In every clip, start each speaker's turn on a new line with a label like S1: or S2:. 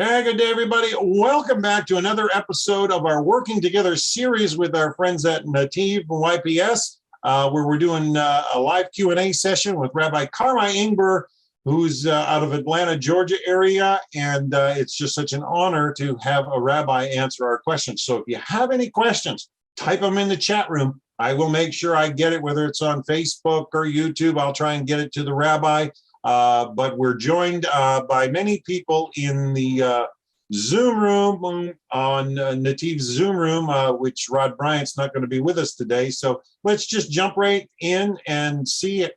S1: Hey, good day, everybody. Welcome back to another episode of our Working Together series with our friends at Nativ YPS, where we're doing a live Q&A session with Rabbi Karmi Ingber, who's out of Atlanta, Georgia area. And it's just such an honor to have a rabbi answer our questions. So if you have any questions, type them in the chat room. I will make sure I get it, whether it's on Facebook or YouTube. I'll try and get it to the rabbi. But we're joined by many people in the Zoom room on Nativ's Zoom room, which Rod Bryant's not going to be with us today. So let's just jump right in and see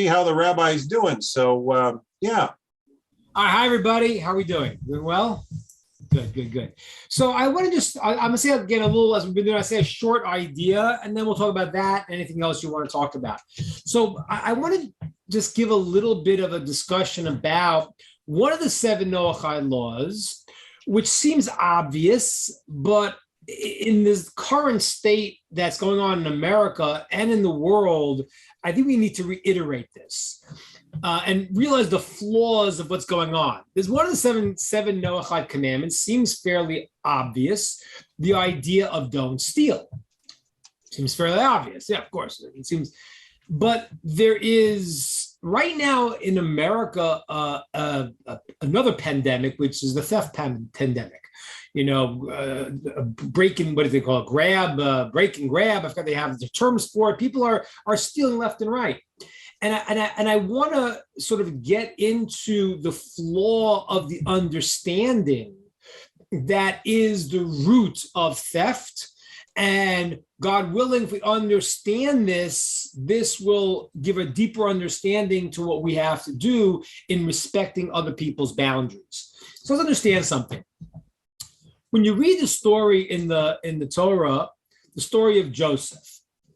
S1: how the rabbi's doing. So yeah.
S2: Hi, everybody. How are we doing? Doing well? Good. So I want to I'm going to say again a little, as we've been doing, I say a short idea, and then we'll talk about that and anything else you want to talk about. So I want to just give a little bit of a discussion about one of the 7 Noachide laws, which seems obvious, but in this current state that's going on in America and in the world, I think we need to reiterate this. And realize the flaws of what's going on. There's one of the seven Noachide commandments, seems fairly obvious. The idea of don't steal seems fairly obvious. Yeah, of course, it seems. But there is right now in America another pandemic, which is the theft pandemic. You know, breaking, what do they call it? Break and grab. I forgot they have the terms for it. People are stealing left and right. And I want to sort of get into the flaw of the understanding that is the root of theft. And God willing, if we understand this will give a deeper understanding to what we have to do in respecting other people's boundaries. So let's understand something. When you read the story in the Torah, the story of Joseph.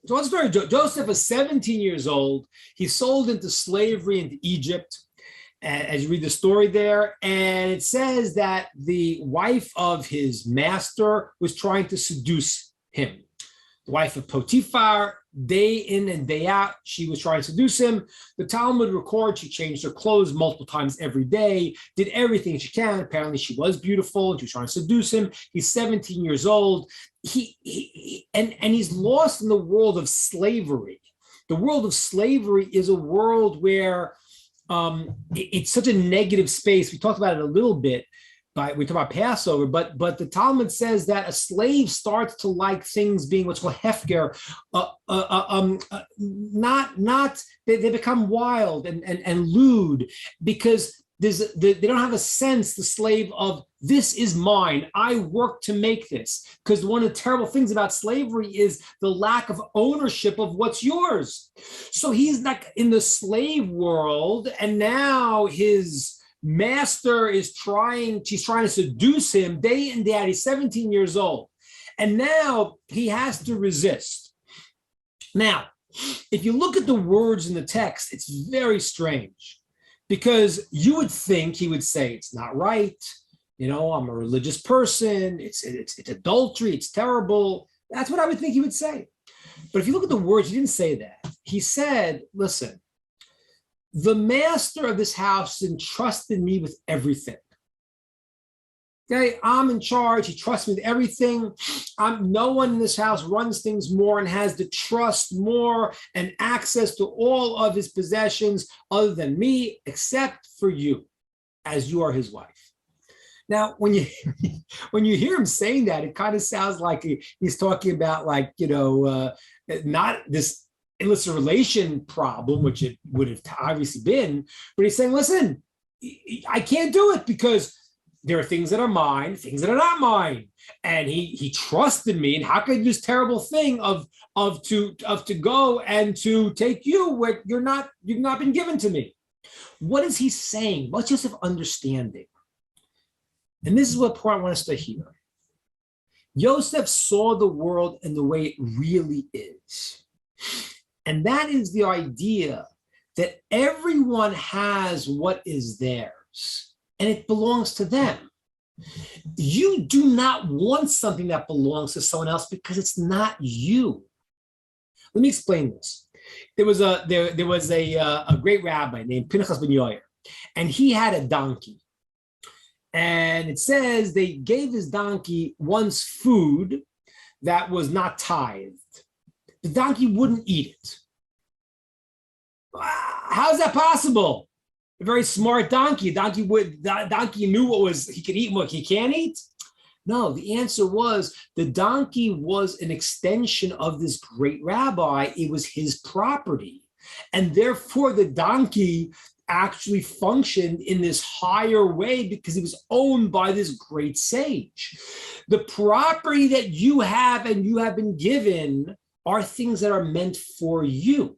S2: So what's the story? Joseph is 17 years old. He's sold into slavery into Egypt, as you read the story there. And it says that the wife of his master was trying to seduce him. The wife of Potiphar, day in and day out, she was trying to seduce him. The Talmud records she changed her clothes multiple times every day, did everything she can. Apparently she was beautiful and she was trying to seduce him. He's 17 years old. He's lost in the world of slavery. The world of slavery is a world where it's such a negative space. We talked about it a little bit. We talk about Passover, but the Talmud says that a slave starts to like things being what's called hefker, they become wild and lewd because they don't have a sense, the slave, of this is mine. I work to make this. Because one of the terrible things about slavery is the lack of ownership of what's yours. So he's like in the slave world, and now his master she's trying to seduce him day in, day out. He's 17 years old. And now he has to resist. Now, if you look at the words in the text, it's very strange because you would think he would say, it's not right. You know, I'm a religious person. It's adultery. It's terrible. That's what I would think he would say. But if you look at the words, he didn't say that. He said, listen, the master of this house entrusted me with everything. Okay, I'm in charge. He trusts me with everything. No one in this house runs things more and has the trust more and access to all of his possessions other than me, except for you, as you are his wife. Now, when you hear him saying that, it kind of sounds like he's talking about, like, not this illicit relation problem, which it would have obviously been, but he's saying, listen, I can't do it because there are things that are mine, things that are not mine. And he trusted me. And how could I do this terrible thing of to go and to take you where you've not been given to me? What is he saying? What's Joseph understanding? And this is what point I want us to hear. Joseph saw the world in the way it really is. And that is the idea that everyone has what is theirs, and it belongs to them. You do not want something that belongs to someone else because it's not you. Let me explain this. There was a great rabbi named Pinchas ben Yair, and he had a donkey. And it says they gave his donkey once food that was not tithed. The donkey wouldn't eat it. How is that possible? A very smart donkey. Donkey knew what was he could eat and what he can't eat. No, the answer was the donkey was an extension of this great rabbi. It was his property. And therefore, the donkey actually functioned in this higher way because he was owned by this great sage. The property that you have and you have been given are things that are meant for you.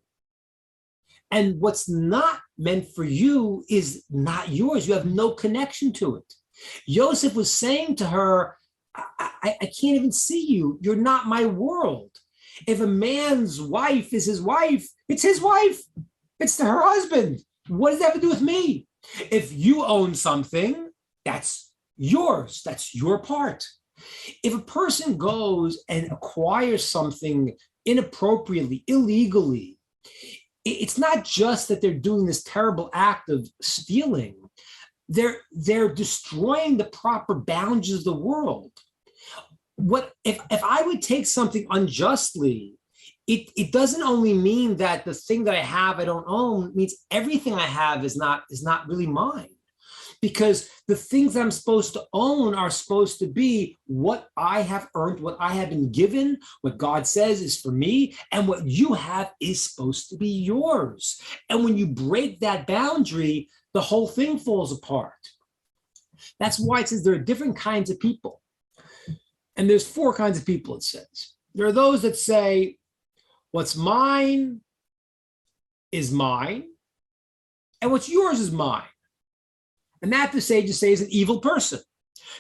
S2: And what's not meant for you is not yours. You have no connection to it. Yosef was saying to her, I can't even see you. You're not my world. If a man's wife is his wife, it's his wife. It's to her husband. What does that have to do with me? If you own something, that's yours. That's your part. If a person goes and acquires something inappropriately, illegally, it's not just that they're doing this terrible act of stealing. They're destroying the proper boundaries of the world. What if I would take something unjustly? It doesn't only mean that the thing that I have I don't own. It means everything I have is not really mine, because the things that I'm supposed to own are supposed to be what I have earned, what I have been given, what God says is for me, and what you have is supposed to be yours. And when you break that boundary, the whole thing falls apart. That's why it says there are different kinds of people. And there's 4 kinds of people, it says. There are those that say, what's mine is mine, and what's yours is mine. And that, the sages say, is an evil person,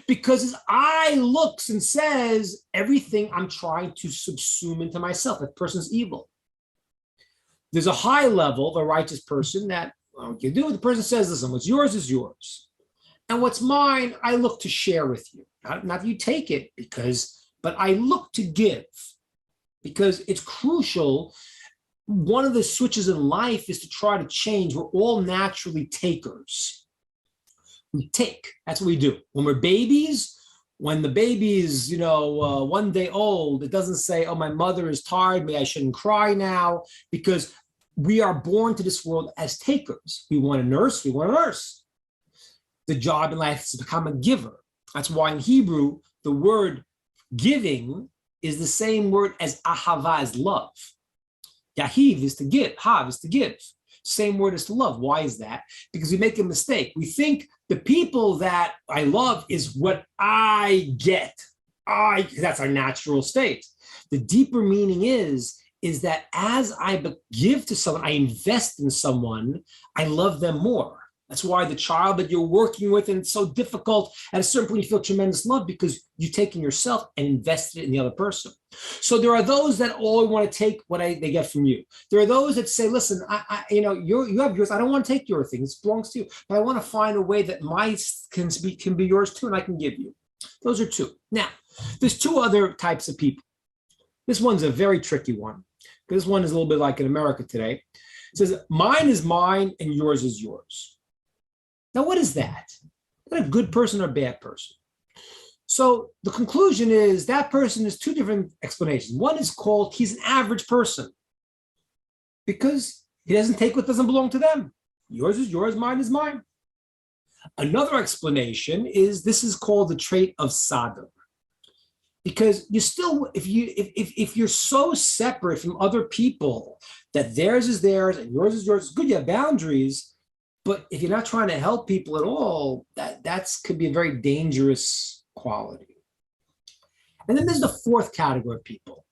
S2: because his eye looks and says, everything I'm trying to subsume into myself. That person's evil. There's a high level, a righteous person that, well, you do what the person says, listen, what's yours is yours. And what's mine, I look to share with you. Not that you take it, but I look to give, because it's crucial. One of the switches in life is to try to change. We're all naturally takers. We take. That's what we do. When we're babies, when the baby is, 1 day old, it doesn't say, oh, my mother is tired, maybe I shouldn't cry now, because we are born to this world as takers. We want to nurse, The job in life is to become a giver. That's why in Hebrew, the word giving is the same word as ahava, as love. Yahiv is to give, hav is to give. Same word as to love. Why is that? Because we make a mistake. We think the people that I love is what I get. That's our natural state. The deeper meaning is that as I give to someone, I invest in someone, I love them more. That's why the child that you're working with, and it's so difficult, at a certain point you feel tremendous love because you've taken yourself and invested it in the other person. So there are those that all want to take what they get from you. There are those that say, listen, you have yours. I don't want to take your things. It belongs to you. But I want to find a way that mine can be yours too, and I can give you. Those are 2. Now, there's 2 other types of people. This one's a very tricky one. This one is a little bit like in America today. It says, mine is mine and yours is yours. Now, what is that? Is that a good person or a bad person? So the conclusion is that person is 2 different explanations. One is called he's an average person because he doesn't take what doesn't belong to them. Yours is yours, mine is mine. Another explanation is this is called the trait of Sodom. Because you still, if you're so separate from other people that theirs is theirs and yours is yours, it's good you have boundaries. But if you're not trying to help people at all, that could be a very dangerous quality. And then there's the 4th category of people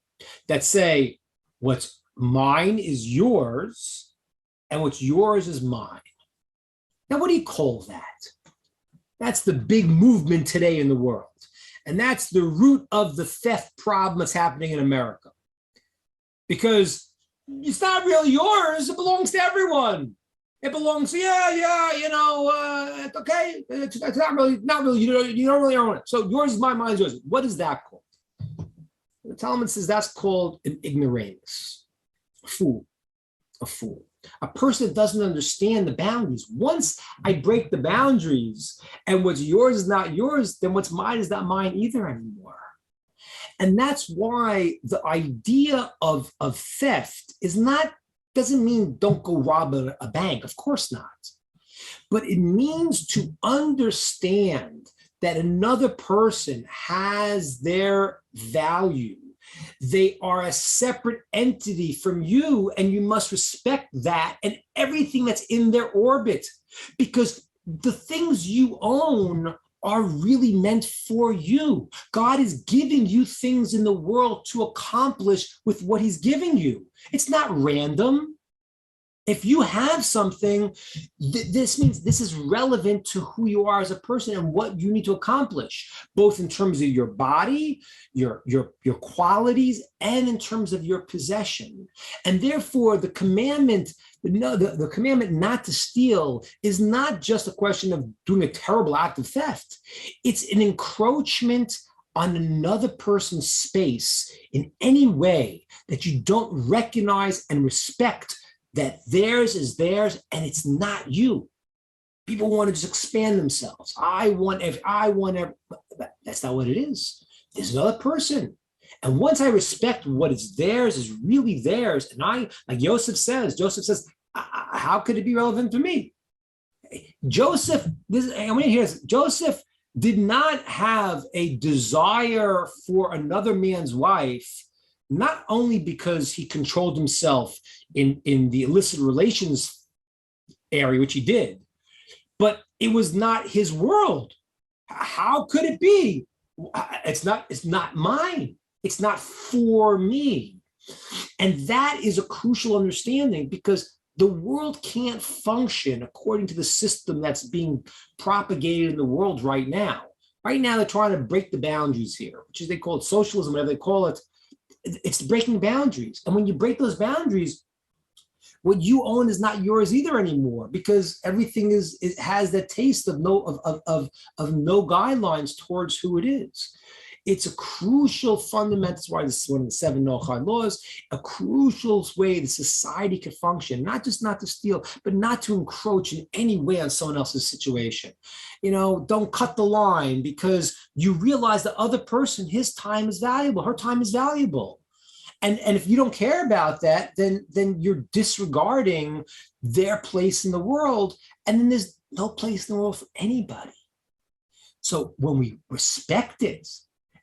S2: that say, what's mine is yours, and what's yours is mine. Now, what do you call that? That's the big movement today in the world. And that's the root of the theft problem that's happening in America. Because it's not really yours, it belongs to everyone. It belongs to, it's okay. It's not really, you don't really own it. So yours is mine, mine is yours. What is that called? The Talmud says that's called an ignoramus, a fool. A person that doesn't understand the boundaries. Once I break the boundaries and what's yours is not yours, then what's mine is not mine either anymore. And that's why the idea of theft doesn't mean don't go rob a bank. Of course not. But it means to understand that another person has their value. They are a separate entity from you, and you must respect that and everything that's in their orbit, because the things you own are really meant for you. God is giving you things in the world to accomplish with what he's giving you. It's not random. If you have something, this means this is relevant to who you are as a person and what you need to accomplish, both in terms of your body, your qualities, and in terms of your possession. And therefore, the commandment, the commandment not to steal is not just a question of doing a terrible act of theft. It's an encroachment on another person's space in any way that you don't recognize and respect that theirs is theirs and it's not you. People want to just expand themselves. I want every, that's not what it is. There's another person. And once I respect what is theirs is really theirs, and like Joseph says, how could it be relevant to me? Joseph did not have a desire for another man's wife, not only because he controlled himself in the illicit relations area, which he did, but it was not his world. How could it be? It's not mine. It's not for me. And that is a crucial understanding, because the world can't function according to the system that's being propagated in the world right now. Right now, they're trying to break the boundaries here, which is, they call it socialism, whatever they call it. It's breaking boundaries. And when you break those boundaries, what you own is not yours either anymore, because everything has that taste of no guidelines towards who it is. It's a crucial fundamental, that's why this is one of the 7 no-chai laws, a crucial way the society can function, not just not to steal, but not to encroach in any way on someone else's situation. Don't cut the line, because you realize the other person, his time is valuable, her time is valuable. And if you don't care about that, then you're disregarding their place in the world, and then there's no place in the world for anybody. So when we respect it,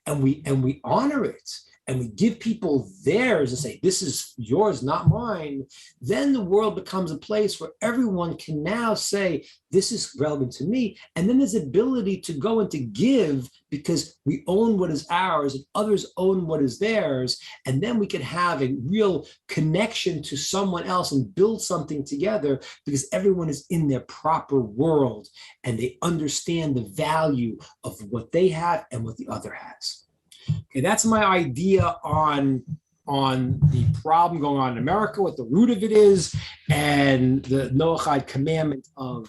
S2: and we honor it, and we give people theirs and say, this is yours, not mine, then the world becomes a place where everyone can now say, this is relevant to me. And then there's ability to go and to give, because we own what is ours and others own what is theirs. And then we can have a real connection to someone else and build something together, because everyone is in their proper world and they understand the value of what they have and what the other has. Okay, that's my idea on the problem going on in America, what the root of it is, and the Noachide commandment of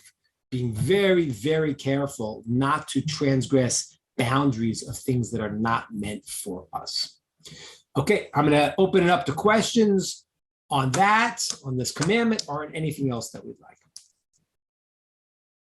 S2: being very, very careful not to transgress boundaries of things that are not meant for us. Okay, I'm going to open it up to questions on that, on this commandment, or on anything else that we'd like.